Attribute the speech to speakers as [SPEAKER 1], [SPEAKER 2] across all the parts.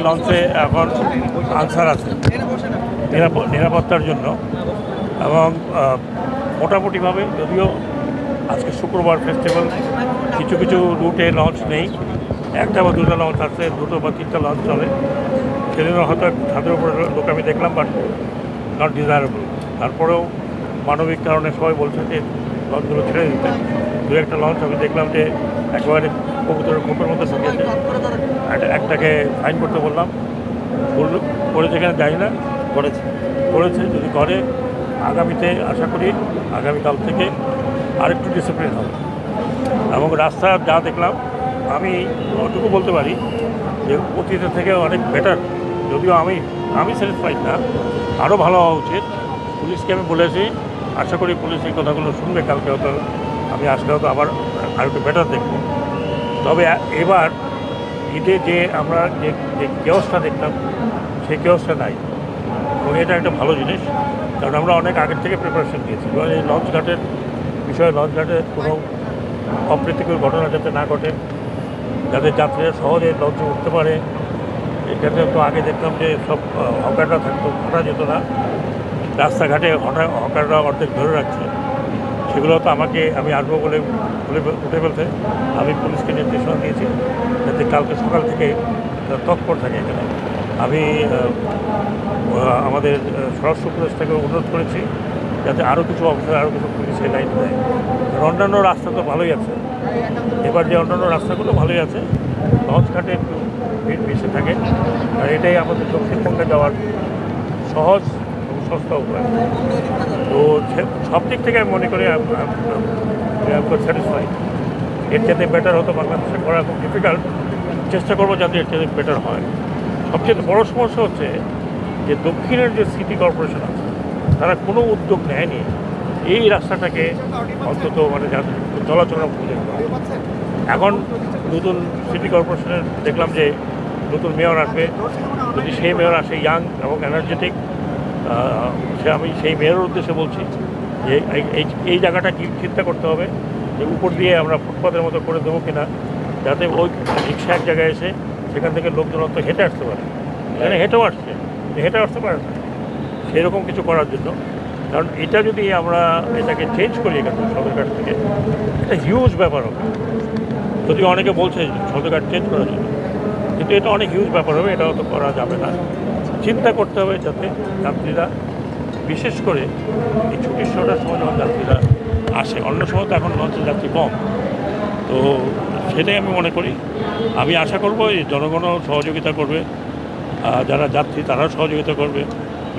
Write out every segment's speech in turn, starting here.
[SPEAKER 1] লঞ্চে এখন আনসার আছে নিরাপত্তার জন্য, এবং মোটামুটিভাবে, যদিও আজকে শুক্রবার ফেস্টিভ্যাল, কিছু কিছু রুটে লঞ্চ নেই, একটা বা দুটো লঞ্চ আছে, দুটো বা তিনটা লঞ্চ চলে, সেদিনও হয়তো ছাদের উপরে লোক আমি দেখলাম, বাট নট ডিজায়ারেবল। তারপরেও মানবিক কারণে সবাই বলছে যে লঞ্চগুলো ছেড়ে দিতে। দু একটা লঞ্চ আমি দেখলাম যে একেবারে কবুতরের খোপের মধ্যে ঢুকিয়েছে, একটাকে ফাইন করতে বললাম, করেছে কিনা জানি না, করেছে। যদি করে, আগামীতে আশা করি আগামীকাল থেকে আরেকটু ডিসিপ্লিন হবে। এবং রাস্তা যা দেখলাম, আমি ওটুকু বলতে পারি যে অতীতের থেকে অনেক বেটার। যদিও আমি স্যাটিসফাইড না, আরও ভালো হওয়া উচিত। পুলিশকে আমি বলেছি, আশা করি পুলিশ এই কথাগুলো শুনবে। কালকে হয়তো আমি আসলে হয়তো আবার আরেকটু বেটার দেখব। তবে এবার ঈদে যে আমরা যে কেওসটা দেখলাম, সেই কেওসটা নাই, এবং এটা একটা ভালো জিনিস। কারণ আমরা অনেক আগের থেকে প্রিপারেশন নিয়েছি, এবং এই লঞ্চঘাটের বিষয়ে, লঞ্চঘাটে কোনো অপ্রীতিকর ঘটনা যাতে না ঘটে, যাতে যাত্রীরা সহজে লঞ্চে উঠতে পারে। এখানে তো আগে দেখতাম যে সব হকাররা থাকতো, ঘটা যেত না, রাস্তাঘাটে হকাররা অর্ধেক ধরে রাখছে। সেগুলো তো আমি আসবো বলে উঠে ফেলতে আমি পুলিশকে নির্দেশনা দিয়েছি যাতে কালকে সকাল থেকে তৎপর থাকে এখানে। আমি আমাদের স্বরাষ্ট্র উপদেষ্টাকে অনুরোধ করেছি যাতে আরও কিছু অফিসার, আরও কিছু পুলিশের লাইন দেয়। অন্যান্য রাস্তা তো ভালোই আছে, এবার যে অন্যান্য রাস্তাগুলো ভালোই আছে, লঞ্চঘাটে একটু ভিড় বেশি থাকে। আর এটাই আমাদের দক্ষিণবঙ্গে যাওয়ার সহজ এবং সস্তা উপায়। তো সব দিক থেকে আমি মনে করি স্যাটিসফাই। এর যাতে বেটার হতো বাংলাদেশে করা খুব ডিফিকাল্ট, চেষ্টা করবো যাতে এর যাতে বেটার হয়। সবচেয়ে বড় সমস্যা হচ্ছে যে দক্ষিণের যে সিটি কর্পোরেশন আছে, তারা কোনো উদ্যোগ নেয়নি এই রাস্তাটাকে অন্তত মানে চলাচলের খুঁজে। এখন নতুন সিটি কর্পোরেশনের দেখলাম যে নতুন মেয়র আসবে, যদি সেই মেয়র আসে ইয়াং এবং এনার্জেটিক, আমি সেই মেয়রের উদ্দেশ্যে বলছি যে এই জায়গাটা কি চিন্তা করতে হবে যে উপর দিয়ে আমরা ফুটপাতের মতো করে দেবো কিনা, যাতে ওই রিক্সা এক জায়গায় এসে সেখান থেকে লোকজন অত হেঁটে আসতে পারে। এখানে হেঁটেও আসতে পারে না, সেরকম কিছু করার জন্য। কারণ এটা যদি আমরা এটাকে চেঞ্জ করি এখান থেকে, সদরঘাট থেকে, এটা হিউজ ব্যাপার হবে। যদিও অনেকে বলছে সদরঘাট চেঞ্জ করার জন্য, কিন্তু এটা অনেক হিউজ ব্যাপার হবে, এটাও তো করা যাবে না। চিন্তা করতে হবে যাতে যাত্রীরা, বিশেষ করে এই ছুটির সময়টার সময় যখন যাত্রীরা আসে, অন্য সময় তো এখন লঞ্চের যাত্রী কম, তো সেটাই আমি মনে করি। আমি আশা করব এই জনগণও সহযোগিতা করবে, যারা যাত্রী তারাও সহযোগিতা করবে,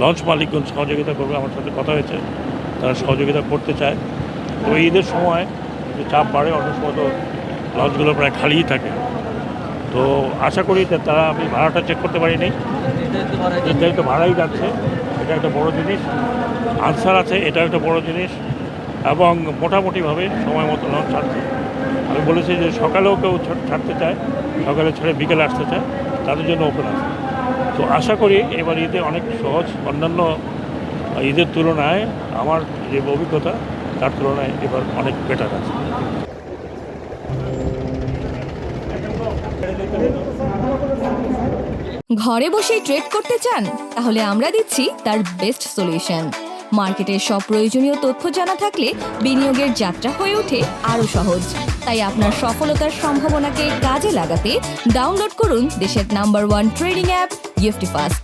[SPEAKER 1] লঞ্চ মালিকগণ সহযোগিতা করবে। আমার সাথে কথা হয়েছে, তারা সহযোগিতা করতে চায়। তো ঈদের সময় যে চাপ বাড়ে, অন্য সময় তো লঞ্চগুলো প্রায় খালিই থাকে। তো আশা করি যে তারা, আমি ভাড়াটা চেক করতে পারিনি, নির্ধারিত ভাড়াই যাচ্ছে, এটা একটা বড় জিনিস। আনসার আছে, এটা একটা বড় জিনিস, এবং মোটামুটিভাবে সময় মতো লঞ্চ ছাড়ছে। আমি বলেছি যে সকালেও কেউ ছাড়তে চায়, সকালে ছেড়ে বিকেলে আসতে চায়, তাদের জন্য ওপেন আছে। তো আশা করি এবার ঈদে অনেক সহজ, অন্যান্য ঈদের তুলনায় আমার যে অভিজ্ঞতা তার তুলনায় এবার অনেক বেটার আছে।
[SPEAKER 2] ঘরে বসেই ট্রেড করতে চান? তাহলে আমরা দিচ্ছি তার বেস্ট সলিউশন। মার্কেটের সব প্রয়োজনীয় তথ্য জানা থাকলে বিনিয়োগের যাত্রা হয়ে ওঠে আরো সহজ। তাই আপনার সফলতার সম্ভাবনাকে কাজে লাগাতে ডাউনলোড করুন দেশের নাম্বার 1 ট্রেডিং অ্যাপ গিফটিফাস্ট।